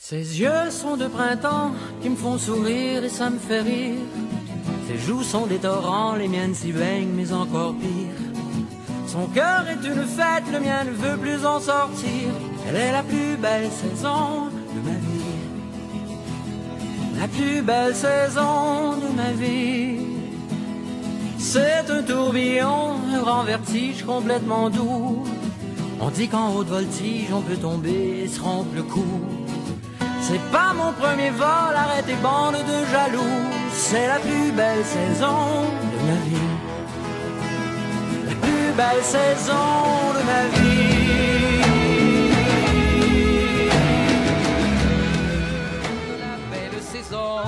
Ses yeux sont de printemps qui me font sourire et ça me fait rire. Ses joues sont des torrents, les miennes s'y baignent, mais encore pire. Son cœur est une fête, le mien ne veut plus en sortir. Elle est la plus belle saison de ma vie. La plus belle saison de ma vie. C'est un tourbillon, un grand vertige complètement doux. On dit qu'en haute voltige on peut tomber et se rompre le cou. C'est pas mon premier vol, arrête tes bandes de jaloux. C'est la plus belle saison de ma vie. La plus belle saison de ma vie. La belle saison,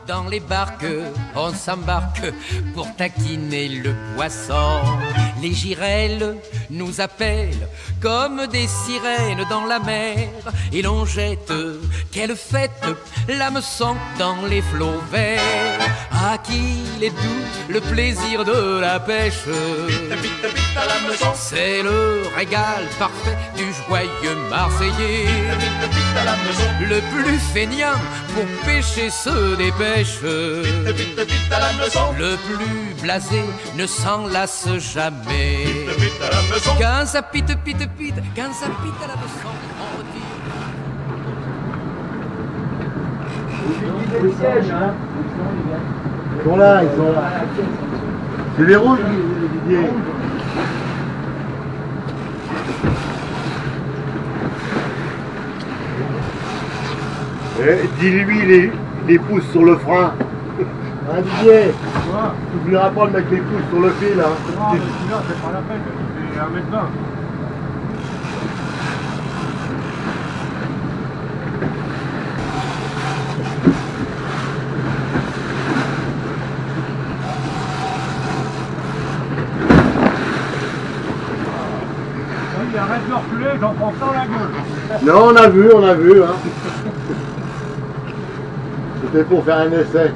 dans les barques, on s'embarque pour taquiner le poisson. Les girelles nous appellent comme des sirènes dans la mer. Et l'on jette, quelle fête, l'hameçon dans les flots verts. À qui il est doux le plaisir de la pêche. C'est le régal parfait du joyeux Marseillais. Le plus feignant pour pêcher se dépêche. Le plus blasé ne s'en lasse jamais. Quand ça pite, quand ça pite à la leçon, on retire. Les sièges, hein. Ils sont là, ils sont là. C'est les rouges, Didier. Dis-lui, les pouces sur le frein. Hein, Didier? Tu n'oublieras pas de mettre les pouces sur le fil. Hein. Non, mais sinon, c'est pas la peine, c'est 1m20. Il arrête de reculer, j'en prends sans la gueule. Non, on a vu. Hein. C'était pour faire un essai.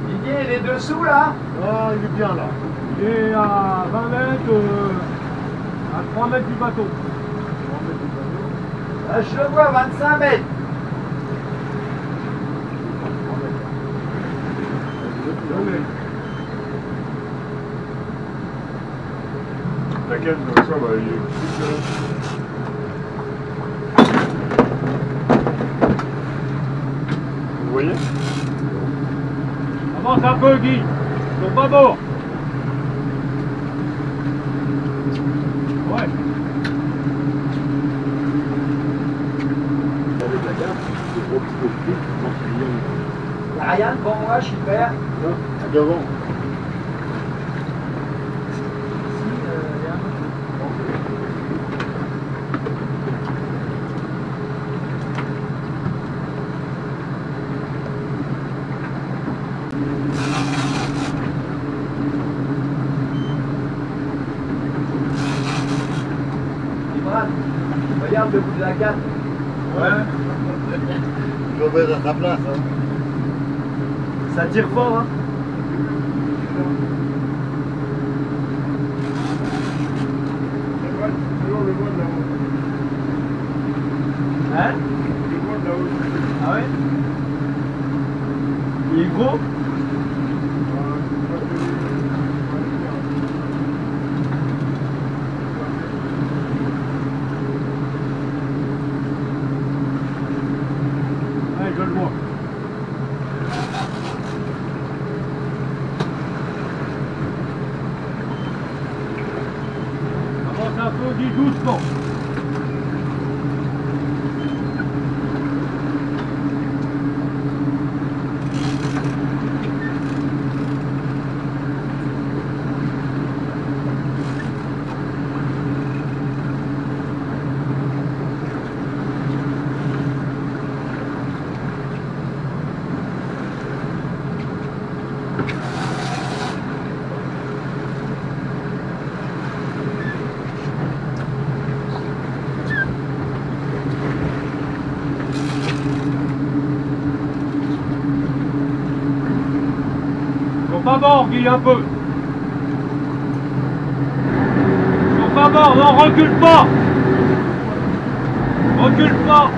Didier, il est dessous là? Ah, il est bien là. Il est à 20 mètres, à 3 mètres du bateau. Je le vois, 25 mètres. T'inquiète, ça va, il est... Vous voyez? Avance un peu, Guy. Ils sont pas morts. Ouais. Avec la gare, c'est gros dispositif, Y'a rien devant moi, super. devant. Regarde le bout de la carte. Ouais. Je vais mettre à sa place. Hein. Ça tire fort, hein. Hein? Ah ouais? Il est gros? Ouais, je le vois. Avance un peu, Guy, doucement. Pas mort, Guy, un peu. pas, non, recule pas. Recule pas.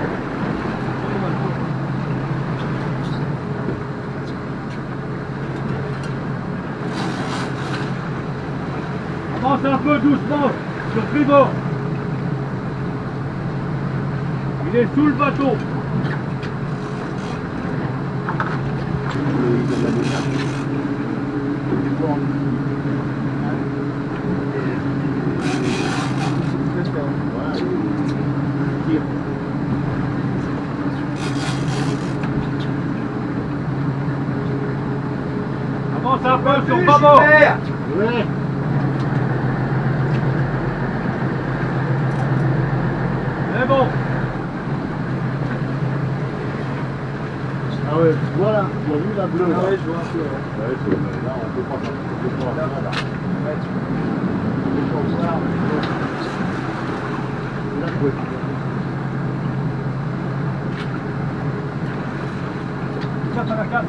Avance un peu doucement sur tribord. Il est sous le bateau. Avance un peu sur bâbord. Ouais. C'est bon. Ah ouais, voilà, tu as vu la bleue là. Ah ouais, je vois un peu. Ouais. Ouais, là on peut pas là. Ouais, tu peux voir. Là, ouais. Tape à la carte.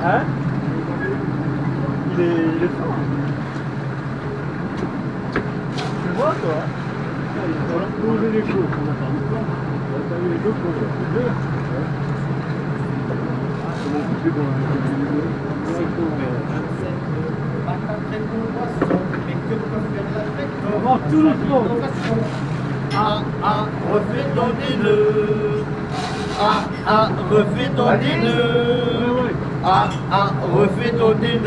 Hein? Il est fort. Tu vois toi? On a posé les choses, on a pas vu ça. On a vu les choses qu'on a posées. Comment tu fais dans Avance tout doucement. Ah, ah, refais ton nez. Ah, ah, refais ton nez. Ah, ah, refais ton nez.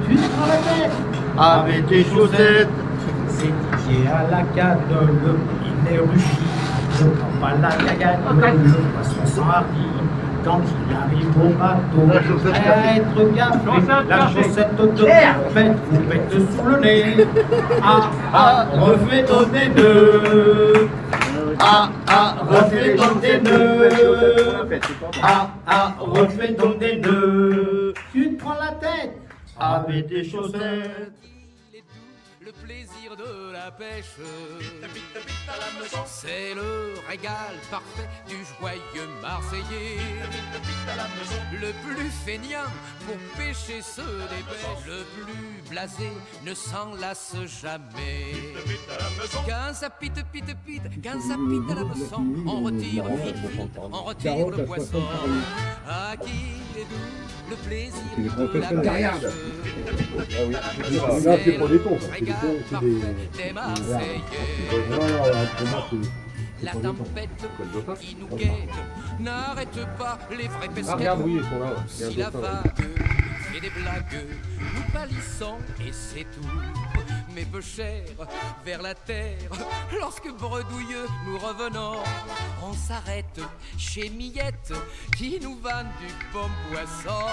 Tu te prends la tête avec tes chaussettes. C'est Didier à la canole, il est ruchi. Je prends pas la cagade, le poisson s'enhardit. Quand il arrive au bateau, La chaussette à être gaffé, la chaussette de pète, vous pète sous le nez. Ah, ah, refais ton nez. Ah, ah, refais ton nez. Ah, ah, refais ton nez. Tu te prends la tête avec tes chaussettes. Le plaisir de la pêche, c'est le régal parfait du joyeux Marseillais. Le plus feignant pour pêcher se dépêche, le plus blasé ne s'en lasse jamais. Quand ça pite, pite, pite, quand ça pite à la leçon, on retire vite, vite, on retire le poisson. À qui est doux le plaisir de la pêche. Là, c'est pas des tons, ça. C'est des tons, c'est des. Des Marseillais. Pour moi, La tempête qui nous guette n'arrête pas les vrais pêcheurs. Regarde, oui, ils sont là. Si la vague fait des blagues, nous pâlissons et c'est tout. Mais peu cher vers la terre, lorsque bredouilleux nous revenons, on s'arrête chez Millette qui nous vanne du bon poisson.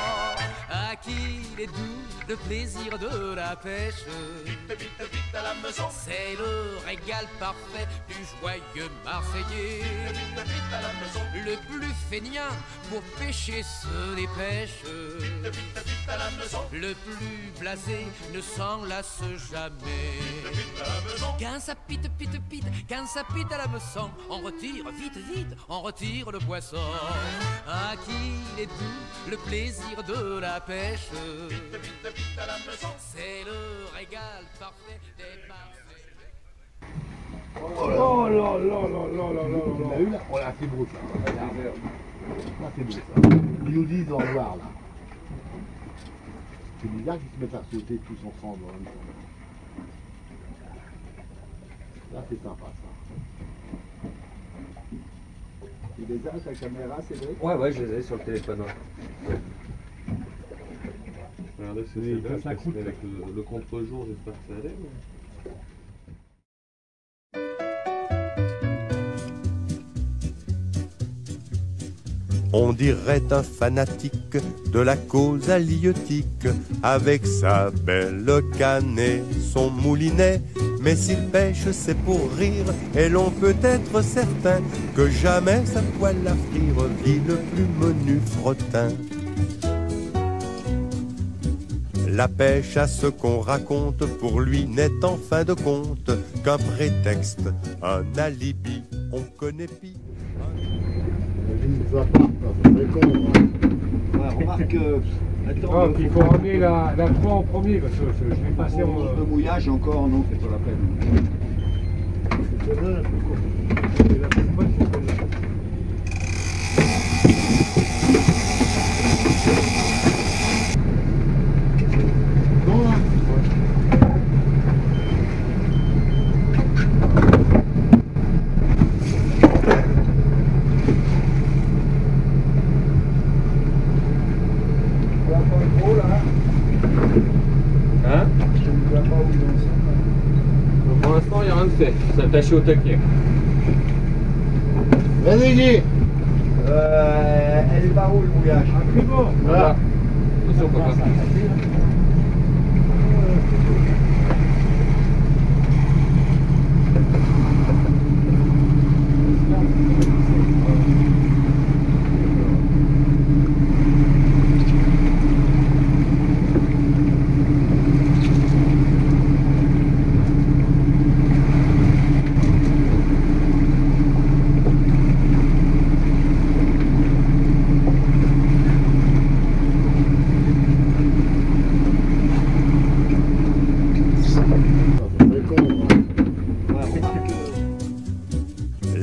À qui il est doux le plaisir de la pêche, c'est le régal parfait du joyeux Marseillais. Le plus feignant pour pêcher se dépêche, le plus blasé ne s'en lasse jamais. Quand ça pite, pite, pite, quand ça pite à la meçon, on retire vite, vite, on retire le poisson. À qui il est doux le plaisir de la pêche, c'est le régal parfait des Marseillais. Oh là là là là là là on là. a eu là. Oh là, c'est beau ça. Là, c'est beau ça. Ils nous disent au revoir là. C'est bizarre qu'ils se mettent à sauter tous ensemble en même temps. Là, c'est sympa ça. Tu les as ta caméra, Cédric? Ouais, je les ai sur le téléphone. Ouais. Regardez, c'est Oui, bien, ça coûte. avec le contre-jour, j'espère que ça allait. Mais... On dirait un fanatique de la cause halieutique, avec sa belle canne et son moulinet. Mais s'il pêche, c'est pour rire, et l'on peut être certain que jamais sa poêle à frire vit le plus menu frottin. La pêche à ce qu'on raconte pour lui n'est en fin de compte qu'un prétexte, un alibi, on connaît pis. Ça serait con. Ouais, remarque, attends, Ah, il faut ramener la croix en premier parce que je vais passer en. le mouillage encore, non, c'est pas la peine. C'est bien, la plus courte. C'est la plus bonne, c'est celle-là. Non, là. Hein? Pour l'instant, il n'y a rien de fait. C'est attaché au taquet. Vas-y, Guy. Elle est par où le mouillage? Ah, c'est bon. Voilà. Attention, papa.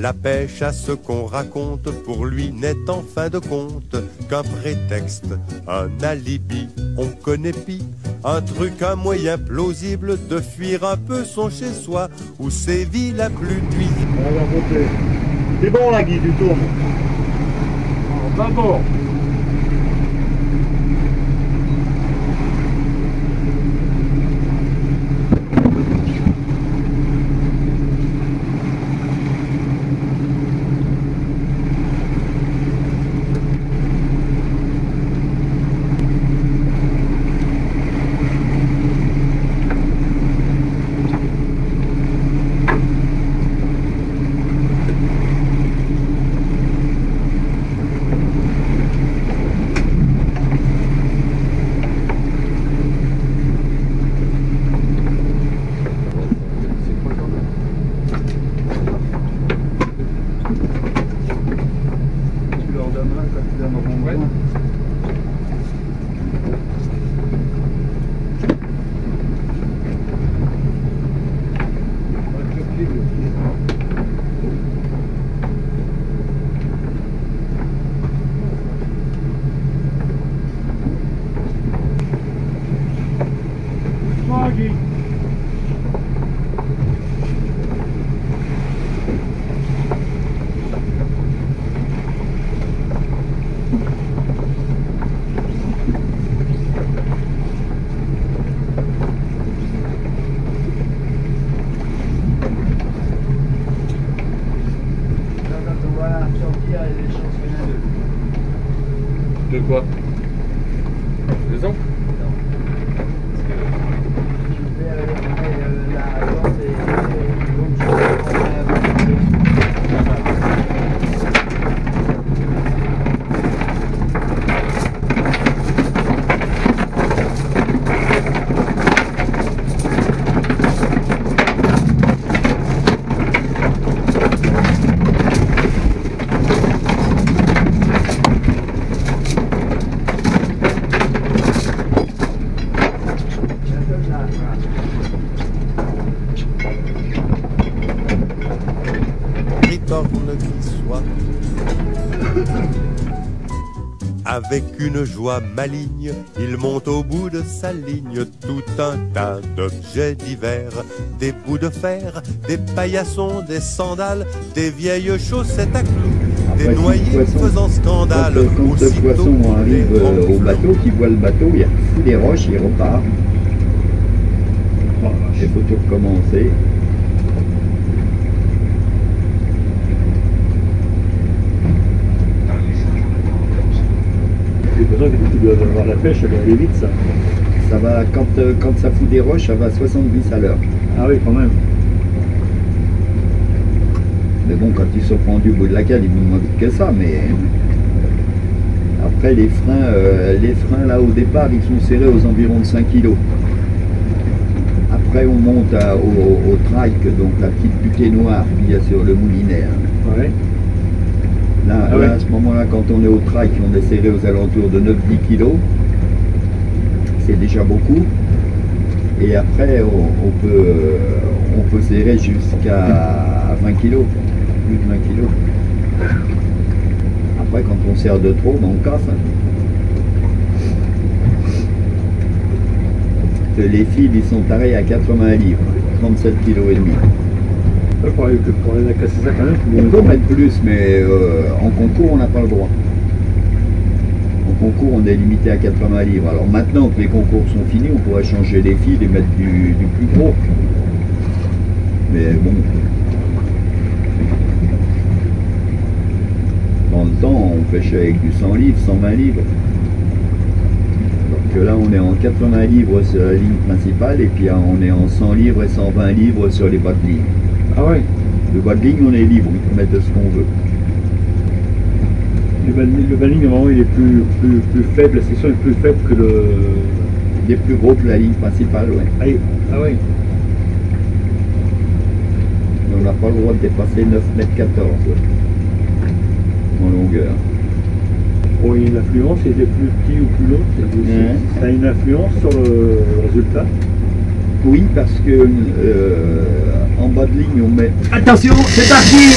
La pêche à ce qu'on raconte pour lui n'est en fin de compte qu'un prétexte, un alibi, on connaît pis. Un truc, un moyen plausible de fuir un peu son chez-soi ou sévit la plus nuisible. On va monter. C'est bon là, Guy, tu tournes. Pas bon. Tu leur donneras quand tu donneras Ouais. Doucement, Guy. Quand on va sortir, il y a des chances qu'il y en a deux. De quoi? 2 ans? Tu fais la danse et l'autre chose. Ritorne qui soit. Avec une joie maligne, il monte au bout de sa ligne tout un tas d'objets divers, des bouts de fer, des paillassons, des sandales, des vieilles chaussettes à clous, des noyés faisant scandale. Quand le aussitôt poisson arrive les au gros bateau, qui voit le bateau, il fout des roches, il repart. Il faut tout recommencer. J'ai besoin que tu dois avoir la pêche, elle va aller vite ça. Ça va, quand ça fout des roches, ça va à 70 à l'heure. Ah oui, quand même. Mais bon, quand ils sont rendus au bout de la cale, ils vont moins vite que ça, mais... Après, les freins, là, au départ, ils sont serrés aux environs de 5 kg. Après, on monte au trike, donc la petite butée noire qu'il y a sur le moulinet. Hein. Ouais. Là, à ce moment-là, quand on est au trike, on est serré aux alentours de 9-10 kg. C'est déjà beaucoup. Et après, on peut serrer jusqu'à 20 kg. Plus de 20 kg. Après, quand on serre de trop, on casse. Les fils, ils sont tarés à 80 livres, 37 kg et demi. Pour aller casser ça quand même. On peut mettre plus, mais en concours, on n'a pas le droit. En concours, on est limité à 80 livres. Alors maintenant que les concours sont finis, on pourrait changer les fils et mettre du plus gros. Mais bon. Dans le temps, on pêchait avec du 100 livres, 120 livres. Donc là, on est en 80 livres sur la ligne principale et puis on est en 100 livres et 120 livres sur les bas de ligne. Ah ouais. Le bas de ligne, on est libre, on peut mettre ce qu'on veut. Le bas de ligne, normalement, il est plus faible, la section est plus faible que le... Il est plus gros que la ligne principale, ouais. Ah oui. On n'a pas le droit de dépasser 9,14 m en longueur. Pour une influence, il était plus petit ou plus long, ça a une influence sur le résultat. Oui, parce que en bas de ligne, on met... Attention, c'est parti!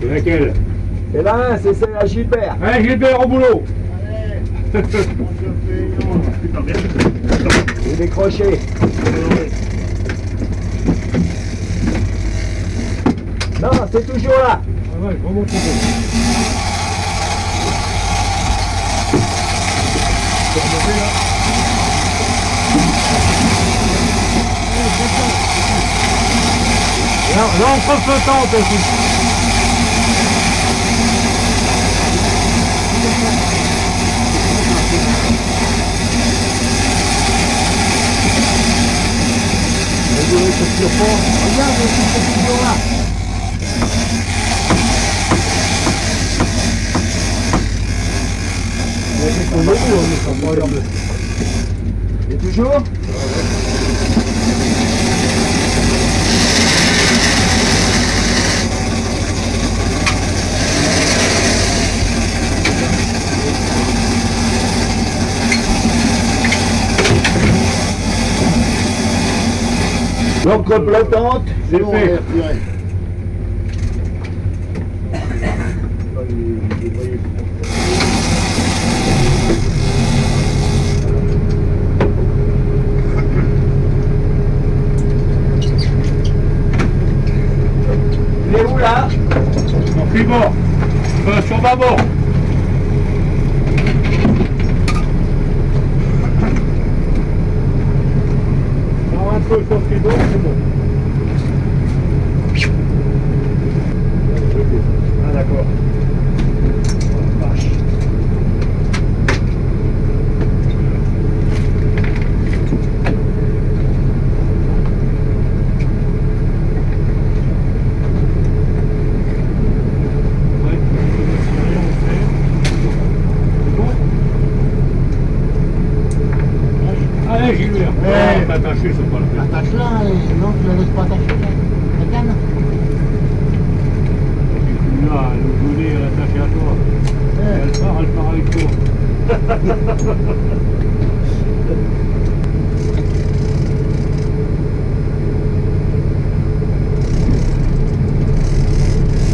C'est laquelle? C'est là, c'est à Gilbert. Allez, Gilbert, au boulot! Il est décroché. Non, c'est toujours là. Ah ouais, vraiment trop bon. Là, on passe le temps aussi. Regarde, c'est toujours là. Et toujours? Donc flottante, c'est fait. Il est où là? Sur tribord, sur bâbord. Un peu sur tribord, c'est bon. Ah d'accord. Oh, vache. Allez Gilbert, on va t'attacher, c'est pas le fait. Attache-la et non, tu la laisses pas attacher la canne. Là, le bonnet est attaché à toi. Elle part avec toi.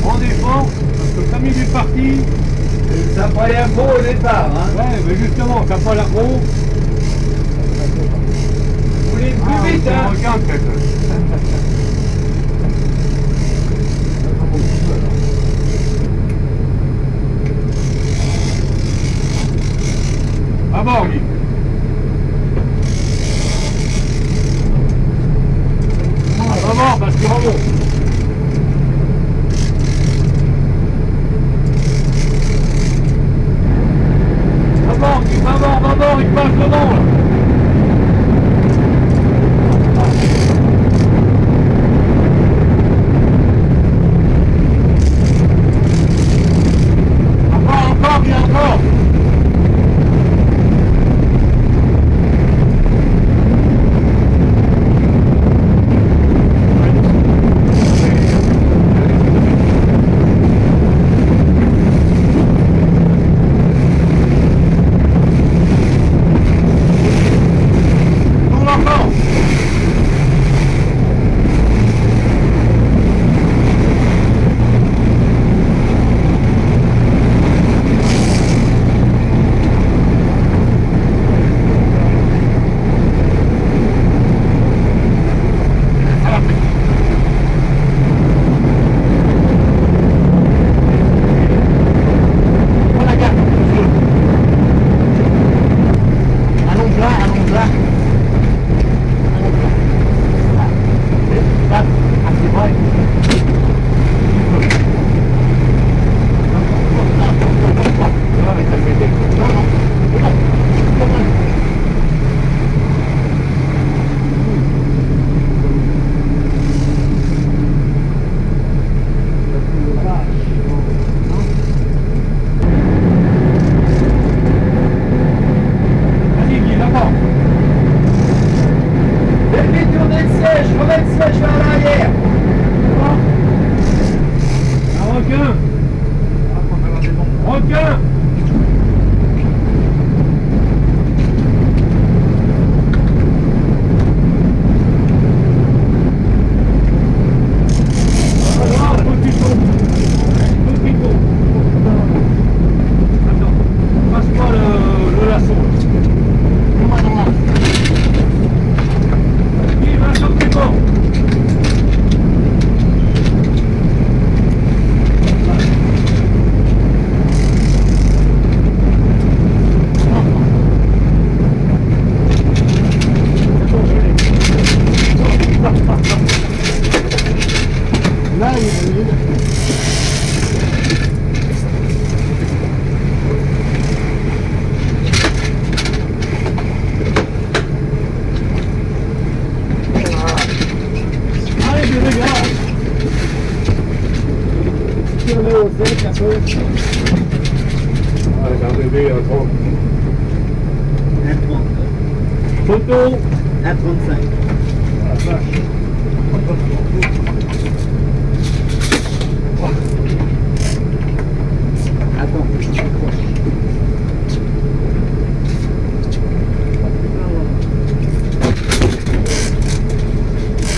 On défend, parce que comme il est parti, Ça paraît un beau au départ, hein? ouais, mais justement, t'as pas la peau. Vous voulez plus vite, hein? Regarde, à bord, Guy. À bord, parce qu'il remonte. Va bord, il passe devant là. Encore, bien encore. Photo 1,35. Ah, vache. Attends, je suis proche.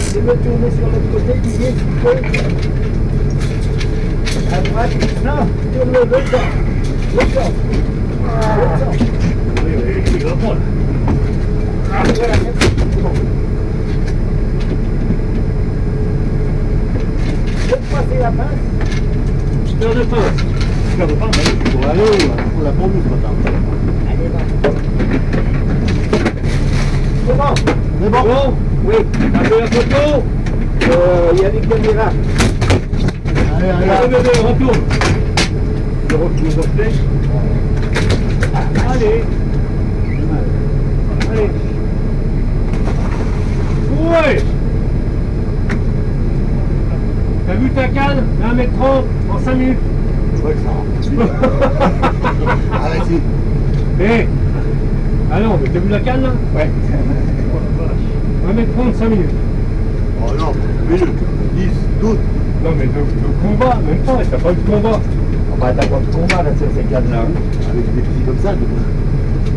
Je vais me tourner sur l'autre côté, Didier, s'il faut. À droite. Non, tourne-le, l'autre sens. L'autre sens. L'autre sens. Oui, il va pas là. Voilà, merci. Bon. Faut passer la pince. Paire de pince. Paire de pince, oui. Pour aller on l'a pour nous ce matin. Allez, va. C'est bon. C'est bon. Bon, Oui. t'as fait la photo. Il y a des caméras. Allez, allez, Allez, allez. bébé, retourne. Je refais. Allez. Allez. Ouais. T'as vu ta canne? 1m30 en 5 minutes. Ouais, ça. Allez, si. Eh. Ah non, mais t'as vu la canne là? Ouais. 1m30, 5 minutes. Oh non, minute, 10, 12. Non mais de combat, même pas, t'as pas eu de combat. Bah, t'as pas de combat là sur ces cannes-là. Avec des petits comme ça.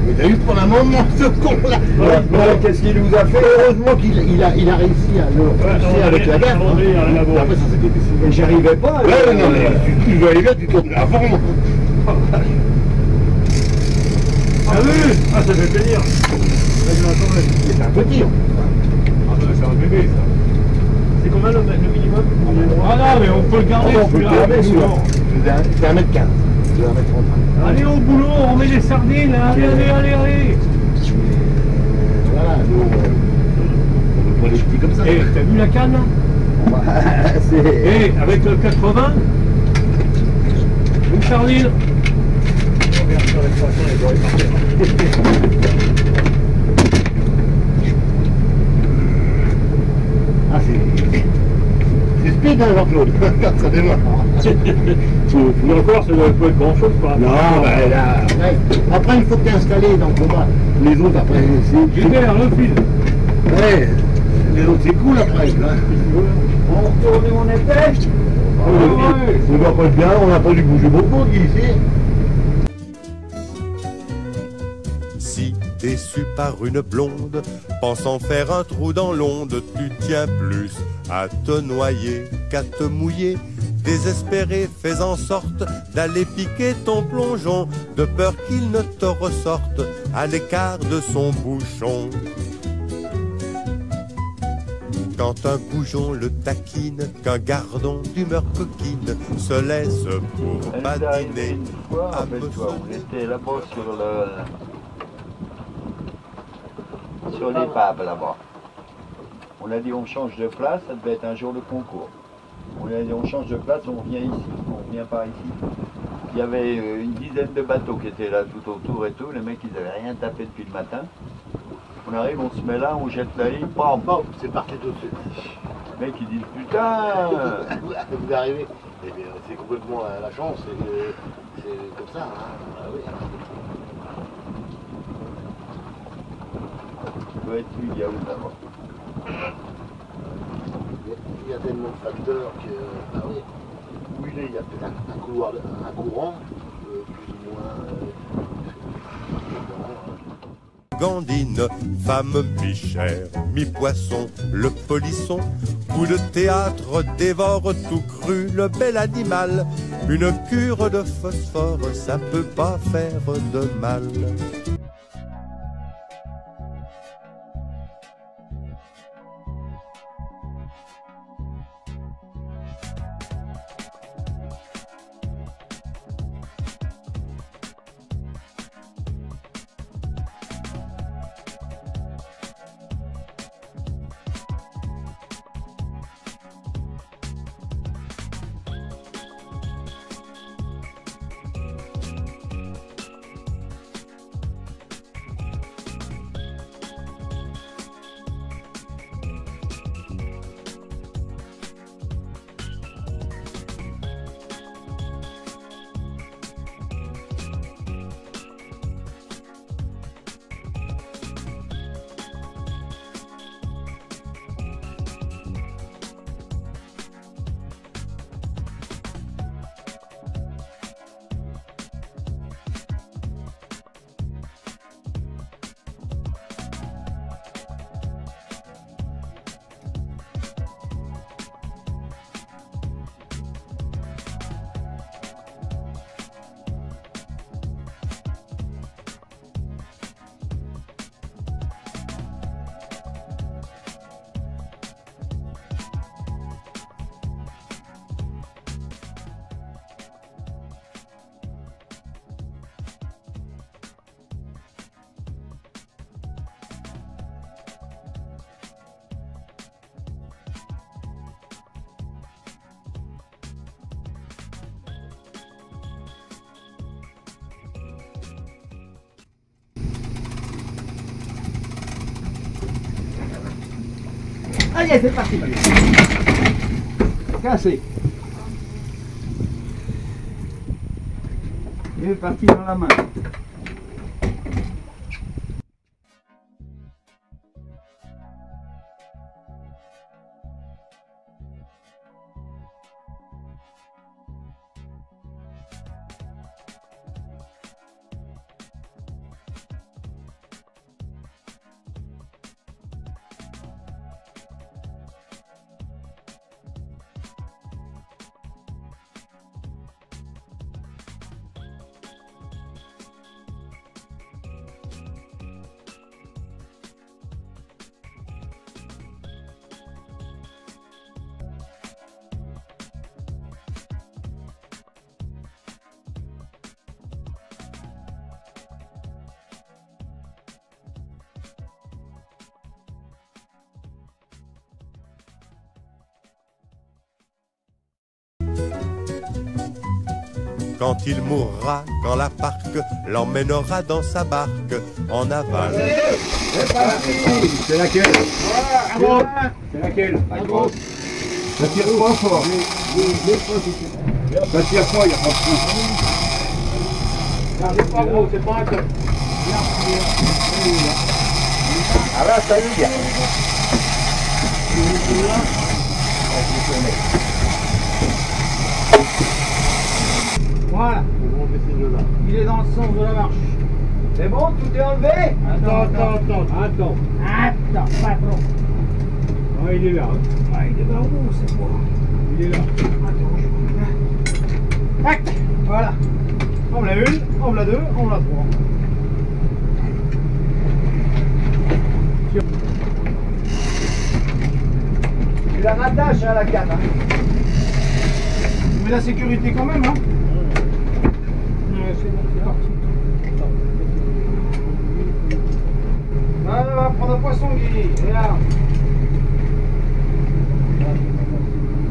Mais t'as eu pour un moment ce con-là. Qu'est-ce qu'il nous a fait? Heureusement qu'il a réussi à le repousser avec la gaffe. Attendez, rien à voir. Après, ça c'était difficile. Mais j'arrivais pas. Ouais, non, mais tu dois aller bien, tu tournes avant. Ah oui. Ah, ça fait plaisir. C'est un petit. Ah bah c'est un bébé ça. C'est combien le minimum? Ah non mais on peut le garder On peut le celui-là. garder, celui-là. C'est 1m15. C'est 1m35. Allez au boulot, on met les sardines, allez, allez. Voilà, nous, on peut pas les jeter comme ça. Eh, t'as vu la canne là? C'est. Eh, avec le 80, une sardine. merde sur les poissons, les doigts par terre. Ah, c'est speed, hein, Jean-Claude. Ça démarre. Faut encore, ça doit pas être grand chose par rapport Non, bah, là, après, il faut que tu es installé dans le combat. Les autres, après, c'est... Super, le fil. Ouais, les autres, c'est cool après. Hein. On retourne où on était. On va pas être bien, on n'a pas dû bouger beaucoup ici. Si déçu par une blonde, pensant faire un trou dans l'onde, tu tiens plus à te noyer qu'à te mouiller. Désespéré, fais en sorte d'aller piquer ton plongeon, de peur qu'il ne te ressorte à l'écart de son bouchon. Quand un goujon le taquine, qu'un gardon d'humeur coquine se laisse pour patiner. On était là-bas sur l'épave là-bas. On a dit on change de place, ça devait être un jour de concours. On a dit on change de place, on vient ici, on vient par ici. Il y avait une dizaine de bateaux qui étaient là tout autour et tout, les mecs ils avaient rien tapé depuis le matin. On arrive, on se met là, on jette la ligne, bam, bam, C'est parti tout de suite. les mecs ils disent putain. Vous arrivez. Eh bien, c'est complètement la chance, c'est comme ça. Hein. Ah, oui. Ça doit être lui, il y a où là-bas. Il y a tellement de facteurs que, ah oui, où il est, il y a peut-être un couloir, un courant, plus ou moins. Gandine, femme mi-chair, mi-poisson, le polisson, coup de théâtre dévore tout cru le bel animal. Une cure de phosphore, ça peut pas faire de mal. Allez, c'est parti. Cassé. Il est parti dans la main. quand il mourra, quand la parque l'emmènera dans sa barque en aval. C'est laquelle? C'est laquelle? La grosse. Ça tire pas fort. Ça tire pas, il n'y a pas de trou. C'est pas gros, c'est pas un top. Ah là, ça tire. Voilà. Il est dans le sens de la marche. C'est bon, tout est enlevé? Attends, pas trop. Ah, il est là. Hein. Ah, il est là où, c'est quoi? Il est là. Attends, tac, voilà. On l'a une, on l'a deux, on l'a trois. Tu la rattaches à la canne. Hein. Tu mets la sécurité quand même, hein? Ouais, c'est bon, c'est parti. Ah, on va prendre un poisson, Guy. Regarde.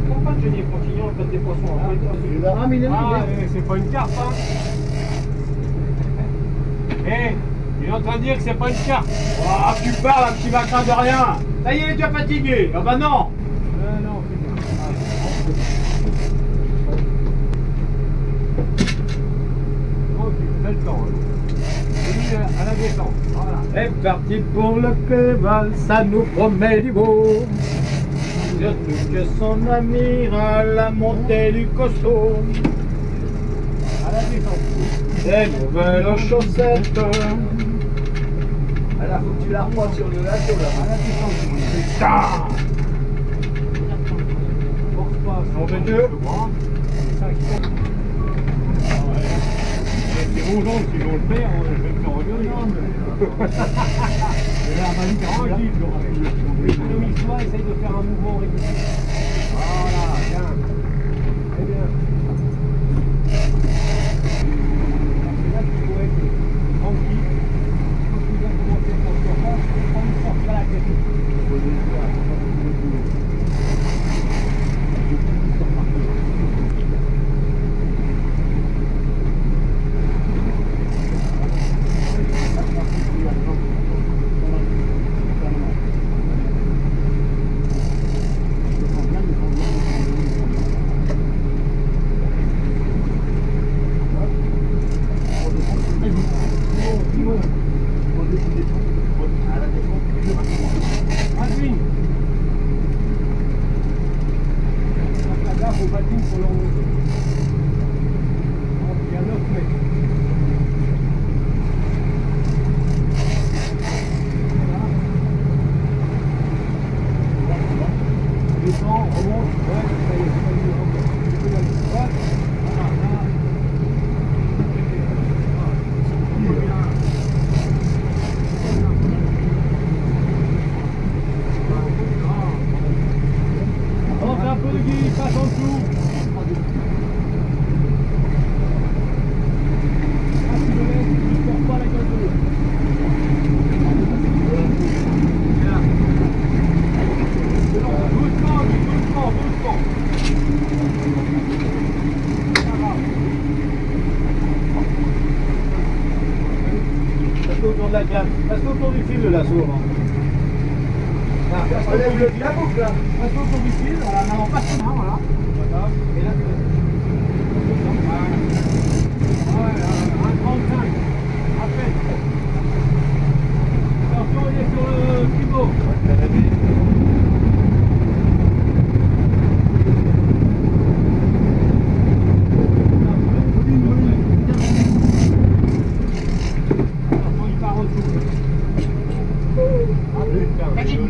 Pourquoi je dis continuons à mettre des poissons en fait? Ah, mais il est là. Ah, c'est pas une carte, hein. Hé, il est en train de dire que c'est pas une carte. Oh, tu parles, un petit vaccin de rien. Ça y est, il est déjà fatigué. Ah bah non. Non, c'est bien. Tranquille, t'as le temps. Hein. À la descente. Voilà. C'est parti pour le cheval, ça nous promet du beau. Surtout que son amiral a monté du costaud. À la descente. Des nouvelles chaussettes. Alors faut que tu la remontes sur le lateau là. À la descente. Putain. Force pas. On veut deux. C'est ça qui fait. C'est vos gens qui vont le faire, je vais me faire regarder. Tranquille, économise-toi, essaye de faire un mouvement régulier. Voilà, bien. Très bien. C'est là qu'il faut être tranquille. Quand tu vas commencer à sortir pas, prends une force à la tête. Autour de la canne. Reste autour du fil de la sourde. Enlève la boucle là. Reste autour du fil, voilà, non, pas sur main, voilà. Voilà. Et là, voilà, un 35. Après. Attention, il est sur le pivot.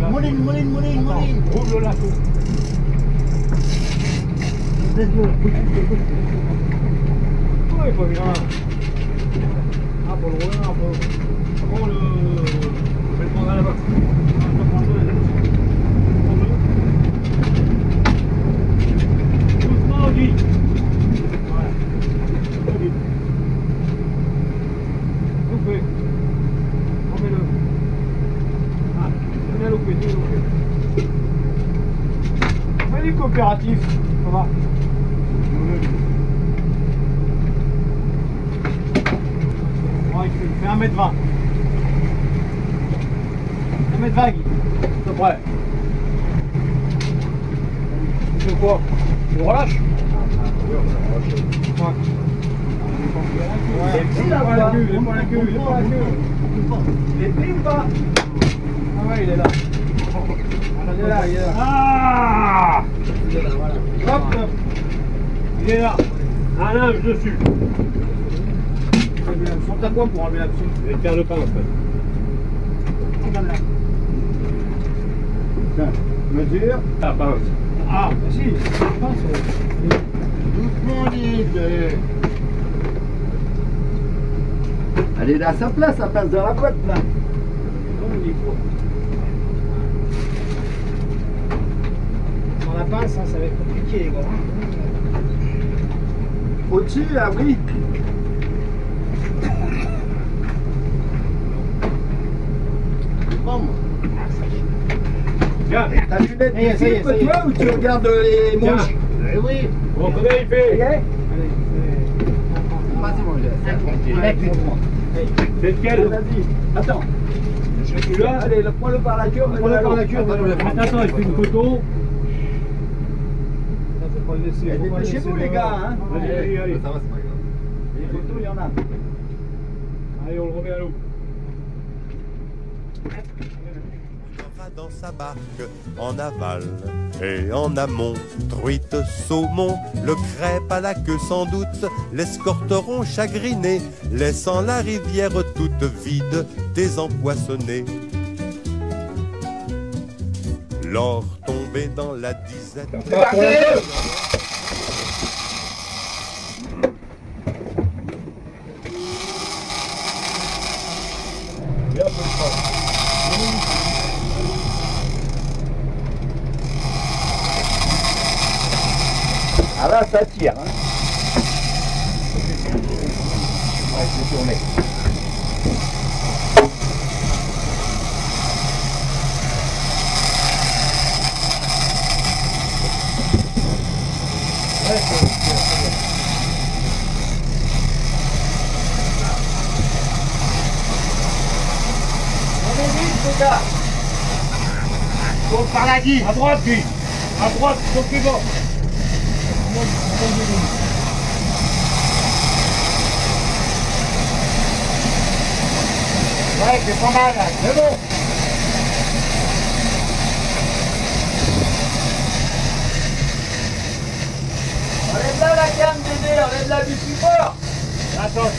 Mouline. Roule le lasso. Ouais, pas bien. Ah, pour le rouler, un peu. Comment le... Je vais le prendre à la boxe. Doucement, Guy. Voilà. Coupé. Remets-le. Ah, c'est bien loupé, c'est loupé. Allez, coopératif. Ça va. 1m20. 1m20, Guy. À peu près. Tu fais quoi? Tu relâches? Ouais. Il est pris là, Il est pas voilà. la queue, il est pas la queue, il est pas la queue. Il est pris ou pas? Ah ouais, il est là. Il est là, il est là. Ah! Il est là, voilà. Hop, hop. Il est là. Un linge dessus. Sont à quoi pour enlever la piscine? Et faire le pain en fait. Regarde là. Tiens, mesure. La pince. Ah, bah si, je pense. Doucement, Lise. Elle est à sa place, elle passe dans la boîte là. Sans la pince, hein, ça va être compliqué, les gars. Au-dessus, ah oui. Bon, Tiens. t'as vu Ça y est, ça y est, ça y est. toi ou tu regardes les Tiens. mouches? Eh oui. Bon, combien il fait? Allez, Vas-y, mon gars. Avec. C'est lequel? Vas-y, attends. Celui-là? Allez, prends-le par la queue. Prends-le par la queue, Attends, il fait une photo. Faut pas le laisser. Elle Faut est pas pas le chez laisser vous, les dehors. gars, hein. Allez, allez. Ça va, c'est pas grave. Les photos, il y en a. Allez, on le remet à l'eau. Dans sa barque en aval et en amont, truite, saumon, le crêpe à la queue sans doute, l'escorteront chagriné, laissant la rivière toute vide, désempoissonnée. L'or tombé dans la disette. Ah là, ça tire, hein. Ouais, c'est tourné. Tourne par la guide. À droite, puis. À droite, sur le bord. Ouais, c'est pas mal, là. C'est bon. Enlève là la canne, Dédé, enlève la du support. Attends.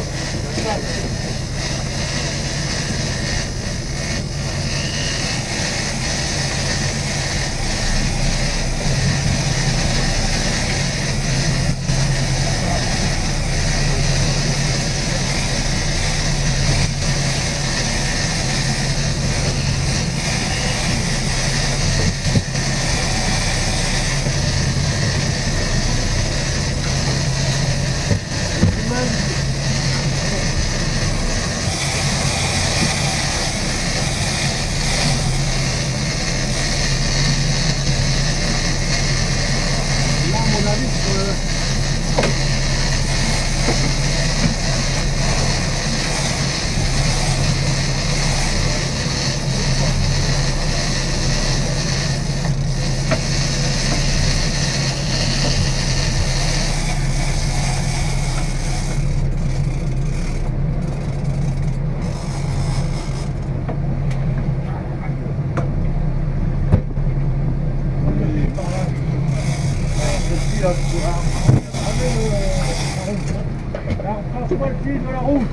Passe-moi le fil de la route.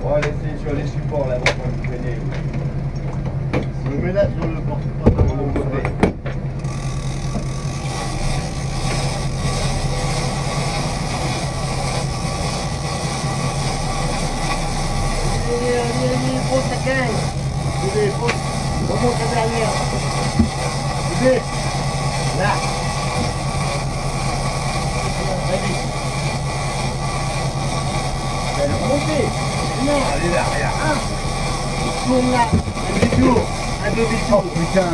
On va laisser sur les supports là, pour vous mener. Je le mets là sur le porte-pantalon de mon côté. Remonte derrière. Là. Vas-y. elle est remontée. Non, elle est là, regarde. Tourne là, un demi-tour. Un demi-tour. Oh putain.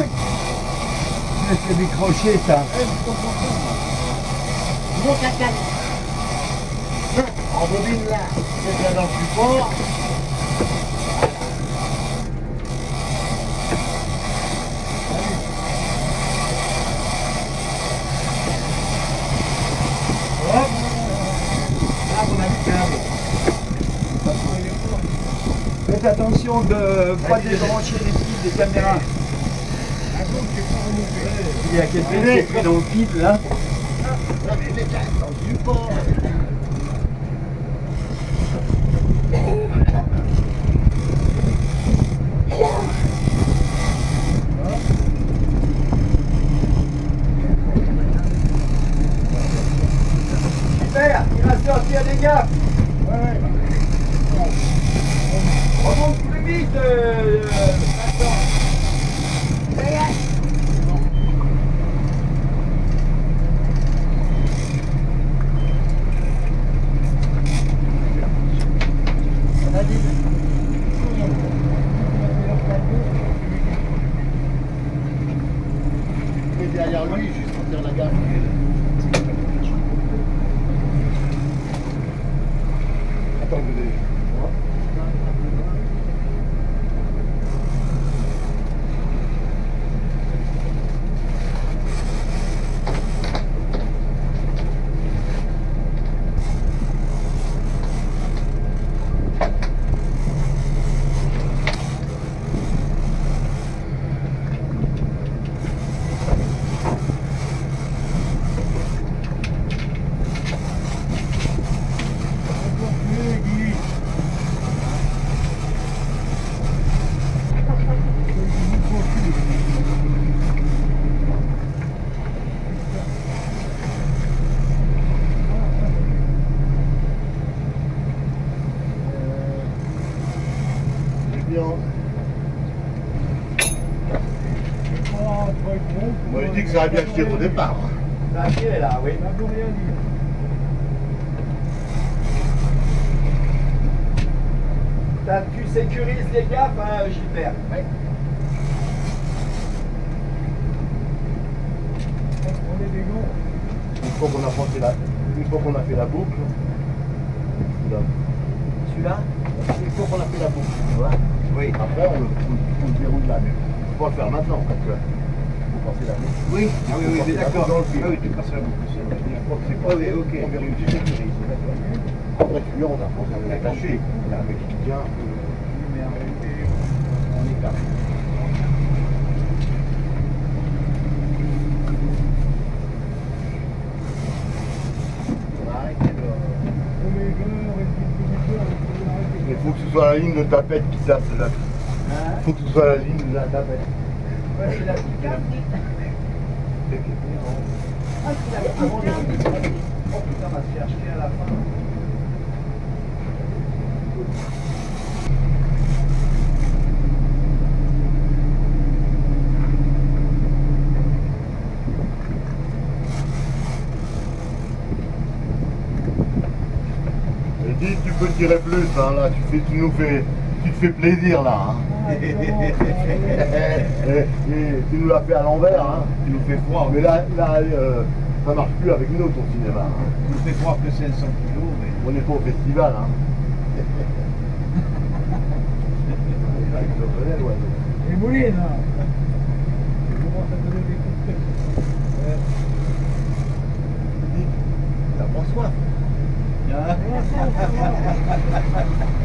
C'est décroché ça. Monte à 4. En bobine là. C'est là dans le support. Hop. Là, on a le câble. Faites attention de ne pas débrancher les fils des caméras. Il y a quelqu'un qui est pris dans le vide là. Dans le support. Super, il va sortir les gars. Ouais. Remonte plus vite, Vincent. Derrière lui, juste pour dire la gaffe. Attends, vous allez. Moi je dis que ça a bien tiré au départ. Ça a tiré là, oui. Ça veut rien dire. Tu sécurises les gaffes, hein, Gilbert. Oui. On est des gants. Une fois qu'on a fait la boucle, Celui-là une fois qu'on a fait la boucle, tu vois, oui. Après on le déroule là, mais on va le faire maintenant. Parce que faut passer la boucle. Oui, ah oui, oui, d'accord. Dans le fil. Ah oui, tu passes la boucle. Je crois que c'est pas Oui, ok. on vérifie que c'est après celui-là on a attaché. Il y a un mec qui tient. Mais en réalité, On est carré. Il faut que ce soit la ligne de tapette qui tape là. Il faut que ce soit la ligne de la tapette. Ouais, c'est la petite gaffe. Oh putain, on va se faire acheter à la fin. Et dis, tu peux tirer plus, hein, là, tu te fais plaisir là. Hein. Et tu nous l'as fait à l'envers, hein. Tu nous fais froid. Mais là ça marche plus avec nous ton cinéma. Hein. Tu nous fais froid que 500 kilos, mais... On n'est pas au festival. Hein. les moulines, là. Je commence à donner des coups de tête. T'as pas soif.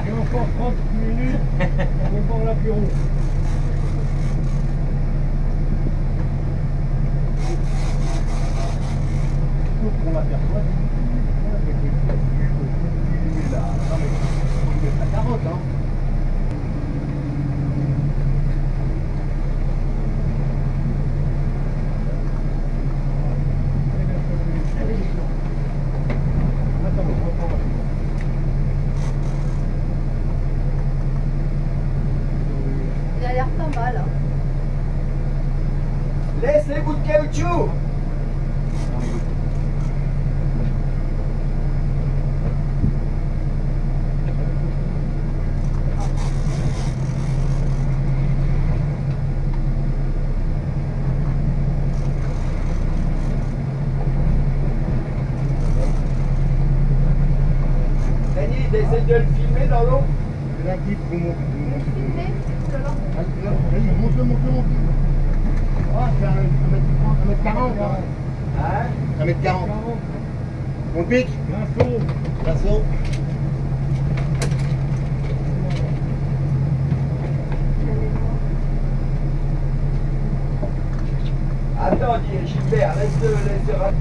J'ai encore 30 minutes pour boire l'apéro. On va faire quoi? Là. Non mais on met la carotte, hein. Il a l'air pas mal. Hein. Laisse les bouts de caoutchouc. essaie de le filmer dans l'eau. Là, qui pour mon. Filmé, violent. Monte-le. Ah, c'est 1m40. Hein? 1m40. On pique. L'assaut. Attends, Gilbert, laisse rater.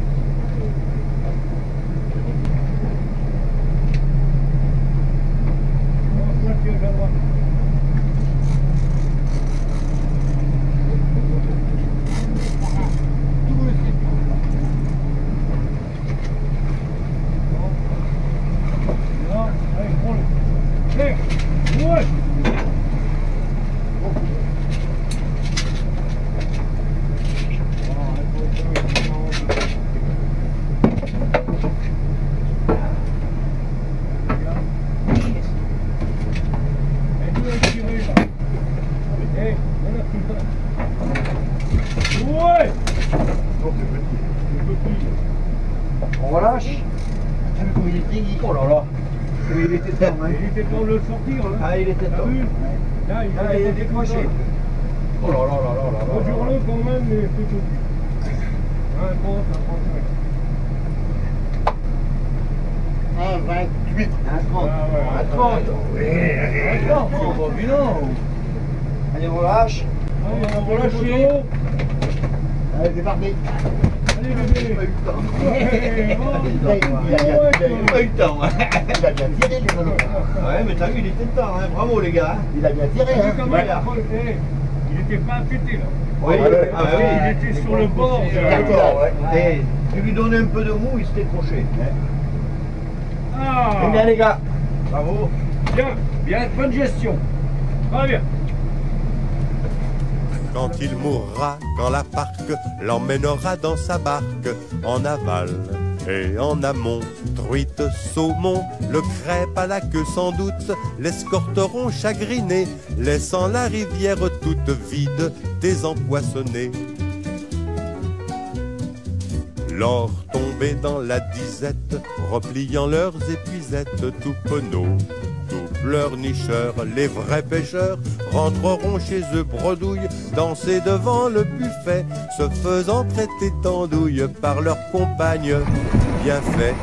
On relâche. Oh là là. Il était temps, hein. Il était temps de le sortir. Hein. Ah, il était T'as temps. vu? Là, Il est décroché. Oh là là là là là là. Bonjour-le quand même, mais c'est tout. Un compte, un compte. 1,28. 1,30. Ah ouais. 1,30. Oui, allez. Non. Allez, on lâche. Allez, on va lâcher. Allez, c'est parti. Allez, Il bébé. n'a pas eu le temps. Il Il n'a pas eu le temps. Il a bien tiré, les ballons. Ouais, mais t'as vu, il était temps, hein. Bravo, les gars. Il a bien tiré, hein. Quand même, il était pas affûté là. Oui, Ah, oui. Il était sur le bord. D'accord, ouais. Et tu lui donnais un peu de mou, il se décrochait. Ah, Bien, les gars. Bravo. bien, bonne gestion. Très bien. Quand il mourra, quand la parque l'emmènera dans sa barque, en aval et en amont, truite, saumon, le crêpe à la queue sans doute, l'escorteront chagriné, laissant la rivière toute vide, désempoissonnée. L'or tombé dans la disette, repliant leurs épuisettes, tout penauds, tout pleurnicheurs, les vrais pêcheurs rentreront chez eux bredouilles, danser devant le buffet, se faisant traiter d'andouille par leurs compagnes bien fait.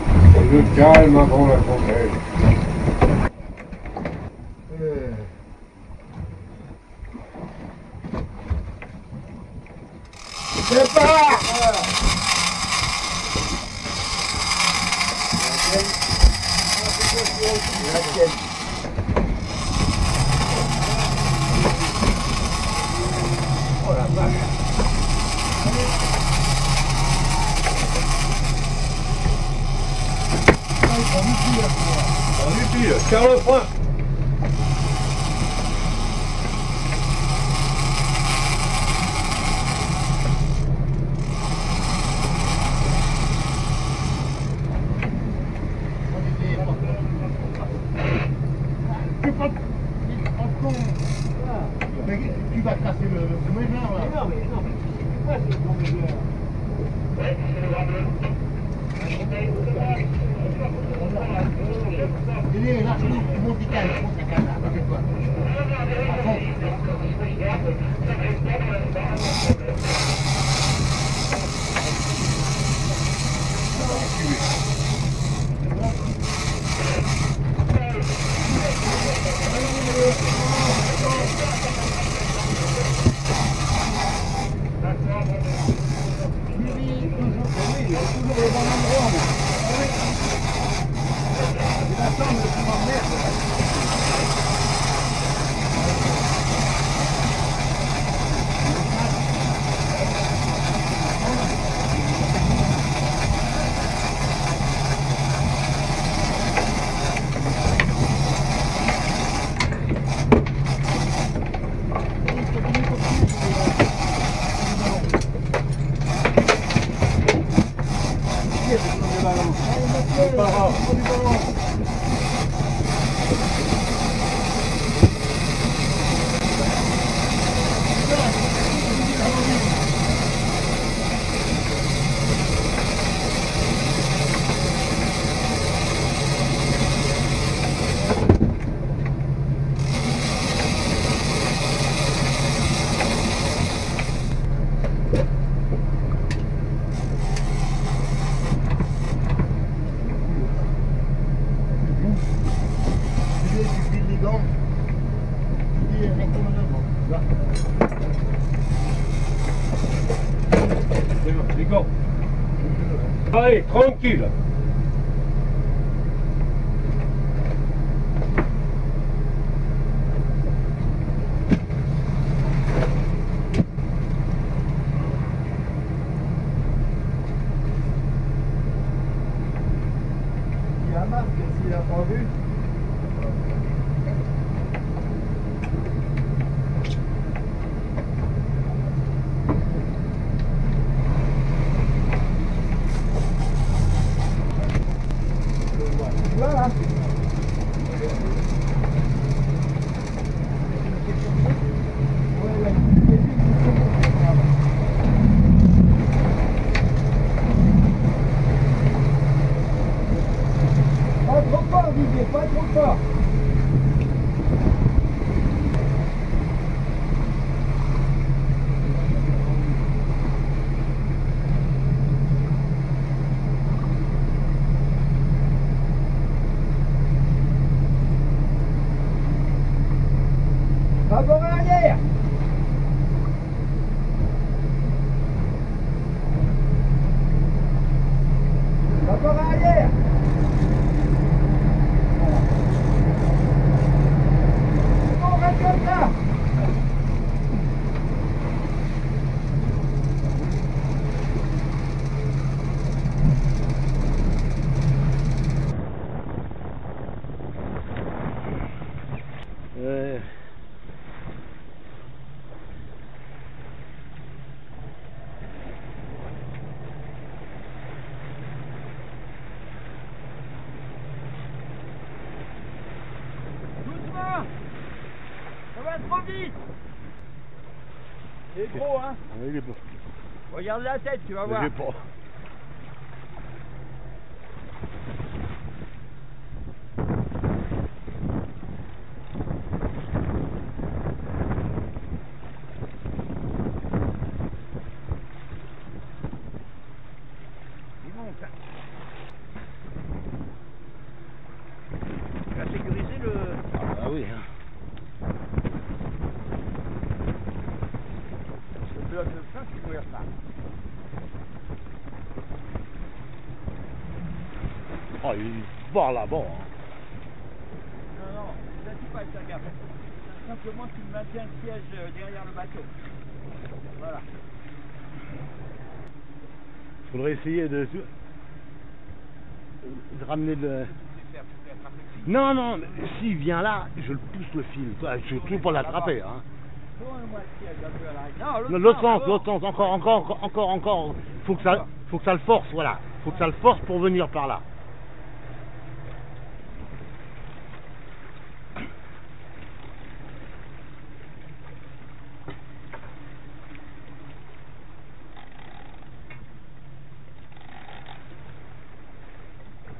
Le calme avant la tempête. Tiens le frein. Mais tu vas casser le ménage, là. Non, mais Il est là, tu montes la canne, là, avec toi. À fond. Donc, il est là. C'est bon, c'est go. Allez, tranquille. Il y a Marc, s'il n'a pas vu. Voilà. Pas trop fort, Didier, pas trop fort. Rapport arrière. Rapport arrière. On reste comme ça. Doucement. Ça va trop vite. C'est gros, hein. Oui, il est beau. Regarde la tête, tu vas voir. J'ai pas. Il monte. Tu vas sécuriser le... Ah oui, hein. Le bloc de frein, tu peux ça. Oh, il part là-bas. Hein. Non, non, là tu pas avec ta gaffe. Simplement tu maintiens le siège derrière le bateau. Voilà. Faudrait essayer de ramener le... Non, non, mais s'il vient là, je le pousse le fil. Je ne peux pas l'attraper. Hein. Tourne-moi le siège un peu à l'arrière. Non, L'autre sens, encore. Faut que ça le force, voilà. Faut que ça le force pour venir par là.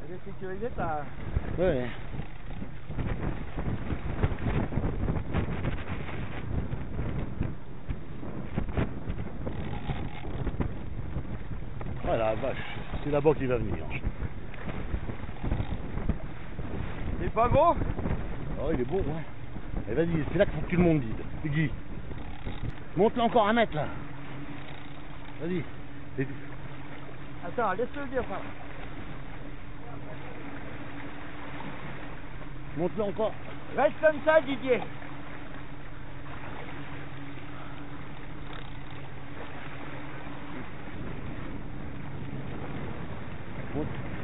Elle est sécurisée, t'as... Ouais. Voilà, vache, c'est là-bas qu'il va venir. C'est pas gros? Oh, il est beau, hein. Et vas-y, c'est là qu'il faut que tu le montes, Guy. Monte-le encore 1 mètre, là. Vas-y. Attends, laisse-le dire ça. Monte-le encore. Reste comme ça, Didier.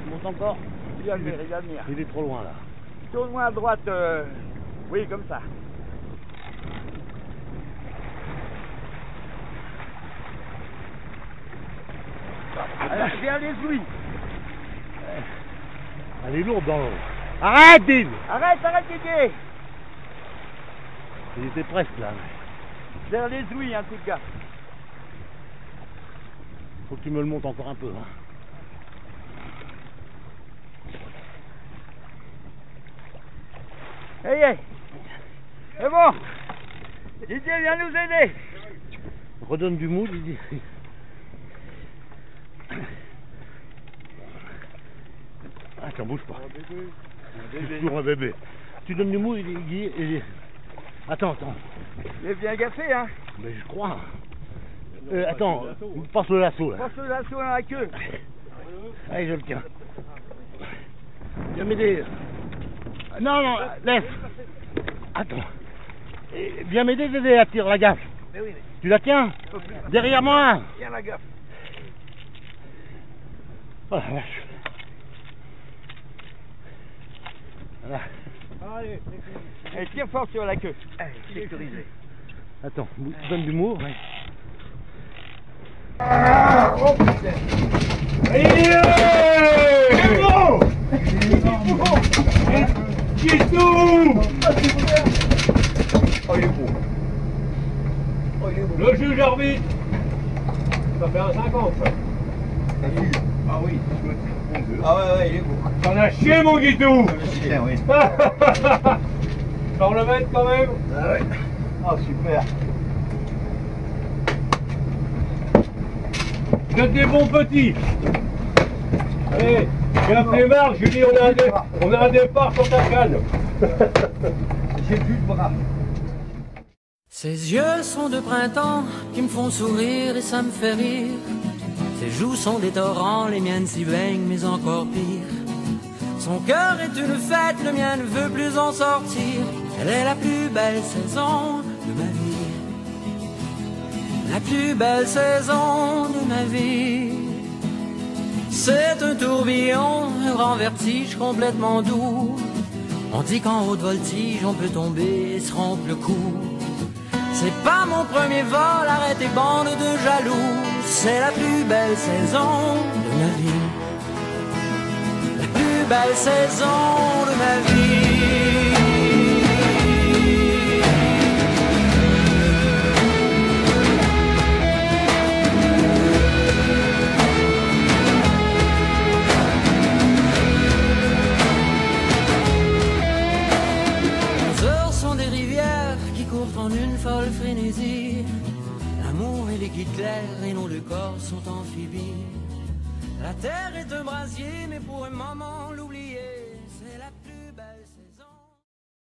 Monte encore. Il va venir, il va venir. Il est trop loin, là. Tourne-moi à droite. Oui, comme ça. Vers les ouïes. Elle est lourde dans l'eau. Arrête, Dave. Arrête, Didier. Il était presque, là. Vers les ouïes, un petit gars. Faut que tu me le montes encore un peu, hein. Hey, c'est bon. Didier, viens nous aider. Redonne du mou, Didier. Ah, t'en bouge pas. C'est toujours un bébé. Tu donnes du mou, Attends. Il est bien gaffé, hein. Mais je crois. Attends, passe le lasso là. Passe le lasso dans la queue. Allez, je le tiens. Viens m'aider. Non, laisse. Attends. Viens m'aider, Dédé, à tirer la gaffe. Mais oui, Tu la tiens? Derrière moi. tiens la gaffe. Oh la vache. Voilà. Allez, Et tire fort sur la queue. Sécurisé. Attends, tu donnes du mou. Ouais. Oh putain. C'est bon. Oh, il est beau. Oh, il est beau. Le juge arbitre. Ça fait un 50 ça. Ah oui. Ah ouais, il est beau. T'en as chié mon guitou. Putain, oui. Sans le mettre quand même. Ah ouais. Ah super. Vous êtes des bons petits. Allez, j'ai appelé Marc, je lui dis on a un départ sur ta canne. J'ai plus de bras. Ses yeux sont de printemps qui me font sourire et ça me fait rire. Ses joues sont des torrents, les miennes s'y baignent, mais encore pire. Son cœur est une fête, le mien ne veut plus en sortir. Elle est la plus belle saison de ma vie. La plus belle saison de ma vie. C'est un tourbillon, un grand vertige complètement doux. On dit qu'en haute voltige on peut tomber et se rompre le cou. C'est pas mon premier vol, arrête tes bandes de jaloux. C'est la plus belle saison de ma vie. La plus belle saison de ma vie. Les heures sont des rivières qui courent en une folle frénésie. L'amour est liquide clair et nos deux corps sont amphibies. La terre est un brasier, mais pour un moment